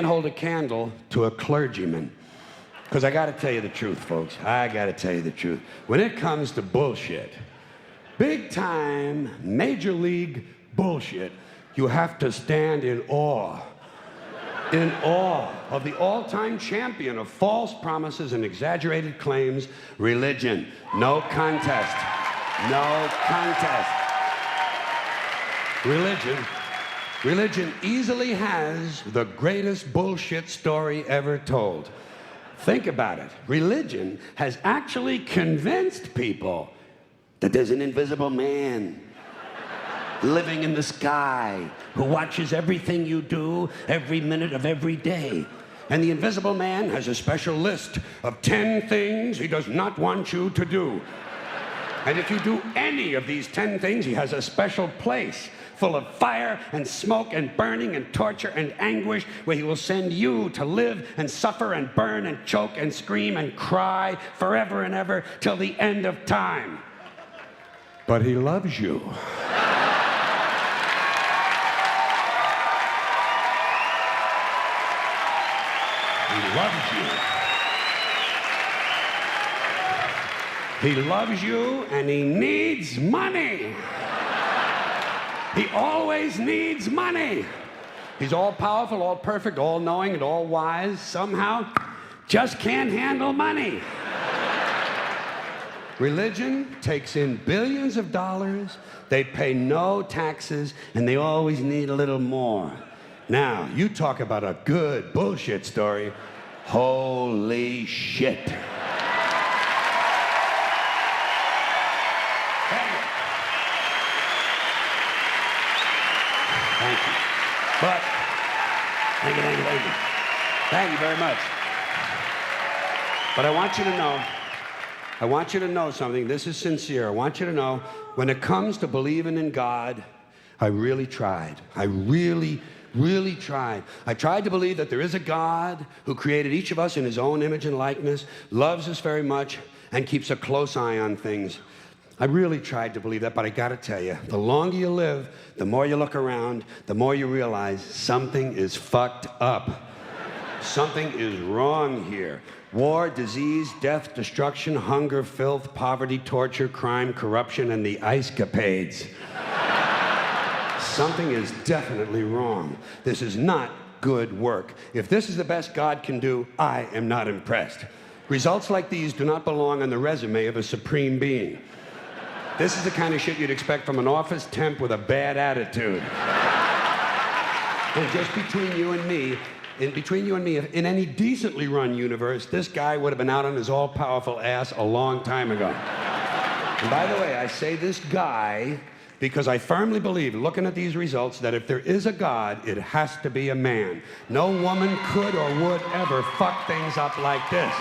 hold a candle to a clergyman. Because I got to tell you the truth, folks. I got to tell you the truth. When it comes to bullshit, big time, major league bullshit, you have to stand in awe of the all-time champion of false promises and exaggerated claims, religion. No contest. No contest. Religion easily has the greatest bullshit story ever told. Think about it. Religion has actually convinced people that there's an invisible man living in the sky who watches everything you do every minute of every day. And the invisible man has a special list of 10 things he does not want you to do. And if you do any of these 10 things, he has a special place full of fire and smoke and burning and torture and anguish where he will send you to live and suffer and burn and choke and scream and cry forever and ever till the end of time. But he loves you. He loves you. He loves you and he needs money. He always needs money. He's all powerful, all perfect, all knowing, and all wise. Somehow, just can't handle money. Religion takes in billions of dollars. They pay no taxes, and they always need a little more. Now, you talk about a good bullshit story. Holy shit. Thank you. But, thank you. Thank you very much. But I want you to know something. This is sincere. I want you to know, when it comes to believing in God, I really tried. I really tried. I tried to believe that there is a God who created each of us in his own image and likeness, loves us very much, and keeps a close eye on things. I really tried to believe that, but I gotta tell you, the longer you live, the more you look around, the more you realize something is fucked up. Something is wrong here. War, disease, death, destruction, hunger, filth, poverty, torture, crime, corruption, and the ice capades. Something is definitely wrong. This is not good work. If this is the best God can do, I am not impressed. Results like these do not belong on the resume of a supreme being. This is the kind of shit you'd expect from an office temp with a bad attitude. And just between you and me, in any decently run universe, this guy would have been out on his all-powerful ass a long time ago. And by the way, I say this guy because I firmly believe, looking at these results, that if there is a God, it has to be a man. No woman could or would ever fuck things up like this.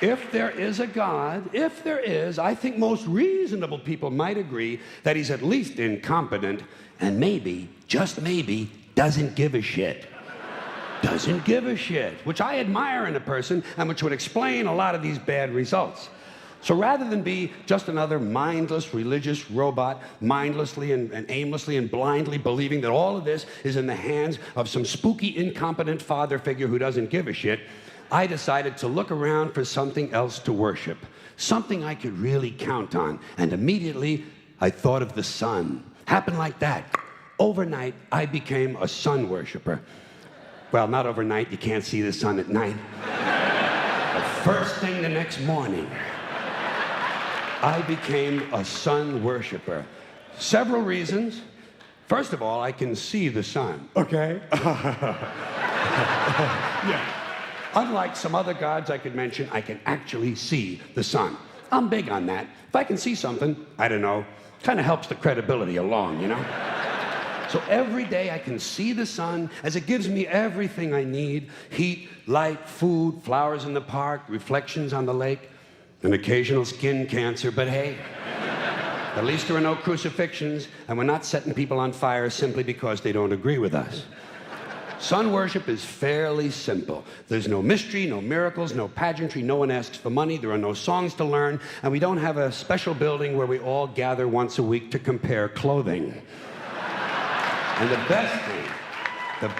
If there is a God, if there is, I think most reasonable people might agree that he's at least incompetent and maybe, just maybe, doesn't give a shit. Doesn't give a shit, which I admire in a person and which would explain a lot of these bad results. So rather than be just another mindless religious robot, mindlessly and aimlessly and blindly believing that all of this is in the hands of some spooky, incompetent father figure who doesn't give a shit, I decided to look around for something else to worship, something I could really count on. And immediately, I thought of the sun. Happened like that. Overnight, I became a sun worshiper. Well, not overnight. You can't see the sun at night. But first thing the next morning, I became a sun worshiper. Several reasons. First of all, I can see the sun, okay? Yeah. Unlike some other gods I could mention, I can actually see the sun. I'm big on that. If I can see something, I don't know, kind of helps the credibility along, you know? So every day I can see the sun as it gives me everything I need: heat, light, food, flowers in the park, reflections on the lake, an occasional skin cancer, but hey, at least there are no crucifixions, and we're not setting people on fire simply because they don't agree with us. Sun worship is fairly simple. There's no mystery, no miracles, no pageantry, no one asks for money, there are no songs to learn, and we don't have a special building where we all gather once a week to compare clothing. And the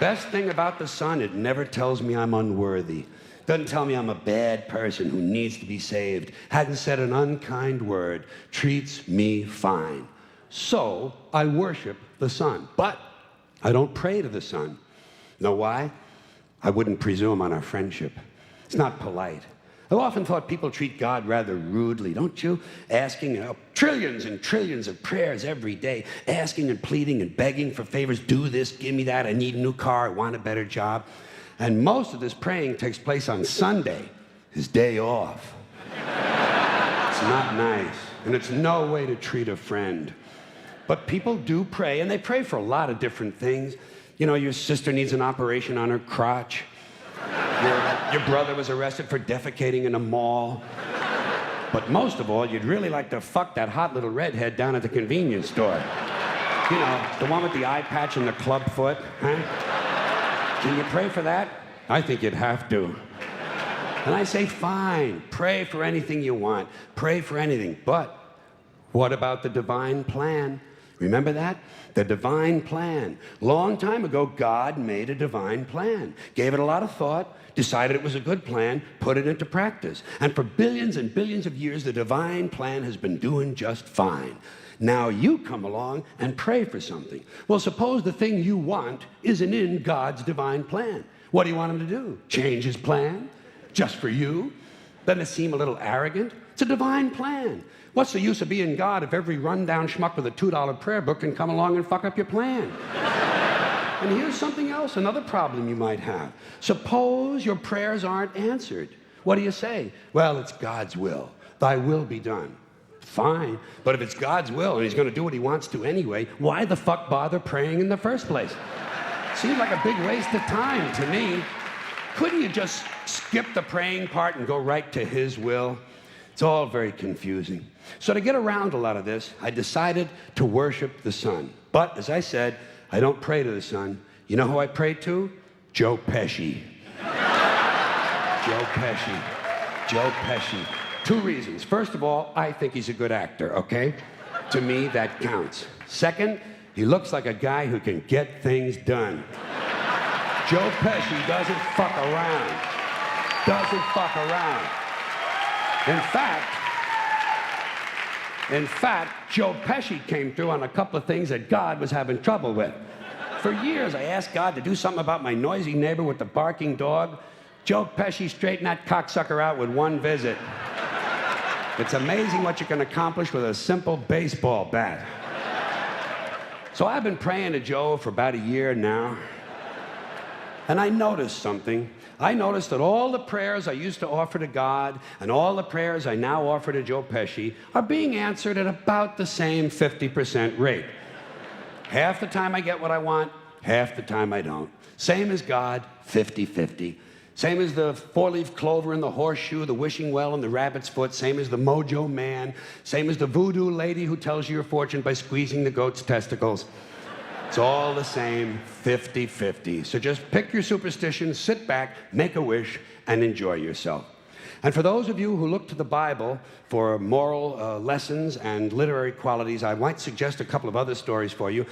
best thing about the sun, it never tells me I'm unworthy. Doesn't tell me I'm a bad person who needs to be saved. Hasn't said an unkind word. Treats me fine. So I worship the sun. But I don't pray to the sun. Know why? I wouldn't presume on our friendship. It's not polite. I've often thought people treat God rather rudely, don't you? Asking trillions and trillions of prayers every day, asking and pleading and begging for favors. Do this, give me that, I need a new car, I want a better job. And most of this praying takes place on Sunday, his day off. It's not nice, and it's no way to treat a friend. But people do pray, and they pray for a lot of different things. You know, your sister needs an operation on her crotch. Your brother was arrested for defecating in a mall. But most of all, you'd really like to fuck that hot little redhead down at the convenience store. You know, the one with the eye patch and the club foot, huh? Can you pray for that? I think you'd have to. And I say, fine, pray for anything you want. Pray for anything. But what about the divine plan? Remember that? The divine plan. Long time ago, God made a divine plan. Gave it a lot of thought, decided it was a good plan, put it into practice. And for billions and billions of years, the divine plan has been doing just fine. Now you come along and pray for something. Well, suppose the thing you want isn't in God's divine plan. What do you want him to do? Change his plan? Just for you? Doesn't it seem a little arrogant? It's a divine plan. What's the use of being God if every rundown schmuck with a $2 prayer book can come along and fuck up your plan? And here's something else, another problem you might have. Suppose your prayers aren't answered. What do you say? Well, it's God's will. Thy will be done. Fine, but if it's God's will and he's going to do what he wants to anyway, why the fuck bother praying in the first place? Seems like a big waste of time to me. Couldn't you just skip the praying part and go right to his will? It's all very confusing. So to get around a lot of this, I decided to worship the sun. But as I said, I don't pray to the sun. You know who I pray to? Joe Pesci. Joe Pesci. Joe Pesci. Two reasons. First of all, I think he's a good actor, okay? To me, that counts. Second, he looks like a guy who can get things done. Joe Pesci doesn't fuck around. Doesn't fuck around. In fact, Joe Pesci came through on a couple of things that God was having trouble with. For years, I asked God to do something about my noisy neighbor with the barking dog. Joe Pesci straightened that cocksucker out with one visit. It's amazing what you can accomplish with a simple baseball bat. So I've been praying to Joe for about a year now. And I noticed something. I noticed that all the prayers I used to offer to God and all the prayers I now offer to Joe Pesci are being answered at about the same 50% rate. Half the time I get what I want, half the time I don't. Same as God, 50-50. Same as the four-leaf clover and the horseshoe, the wishing well and the rabbit's foot. Same as the mojo man. Same as the voodoo lady who tells you your fortune by squeezing the goat's testicles. It's all the same, 50-50. So just pick your superstition, sit back, make a wish, and enjoy yourself. And for those of you who look to the Bible for moral lessons and literary qualities, I might suggest a couple of other stories for you.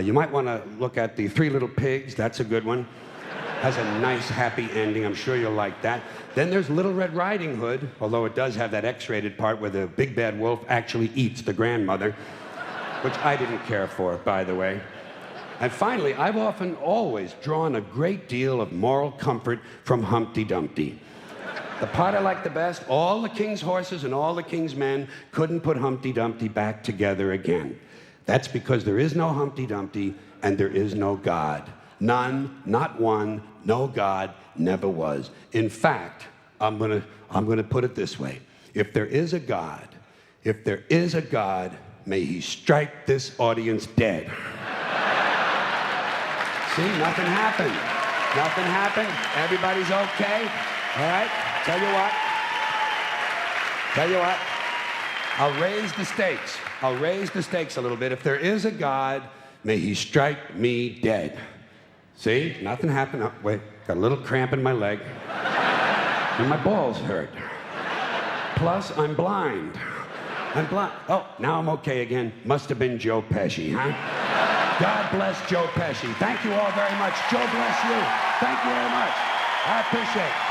You might want to look at The Three Little Pigs. That's a good one. Has a nice, happy ending. I'm sure you'll like that. Then there's Little Red Riding Hood, although it does have that X-rated part where the big bad wolf actually eats the grandmother, which I didn't care for, by the way. And finally, I've often always drawn a great deal of moral comfort from Humpty Dumpty. The part I like the best, all the king's horses and all the king's men couldn't put Humpty Dumpty back together again. That's because there is no Humpty Dumpty and there is no God. None, not one, no God, never was. In fact, I'm gonna put it this way. If there is a God, may he strike this audience dead. See, nothing happened. Nothing happened. Everybody's okay. All right? Tell you what. I'll raise the stakes. I'll raise the stakes a little bit. If there is a God, may he strike me dead. See, nothing happened. Oh, wait, got a little cramp in my leg. And my balls hurt. Plus, I'm blind. I'm blind. Oh, now I'm okay again. Must have been Joe Pesci, huh? God bless Joe Pesci. Thank you all very much. Joe bless you. Thank you very much. I appreciate it.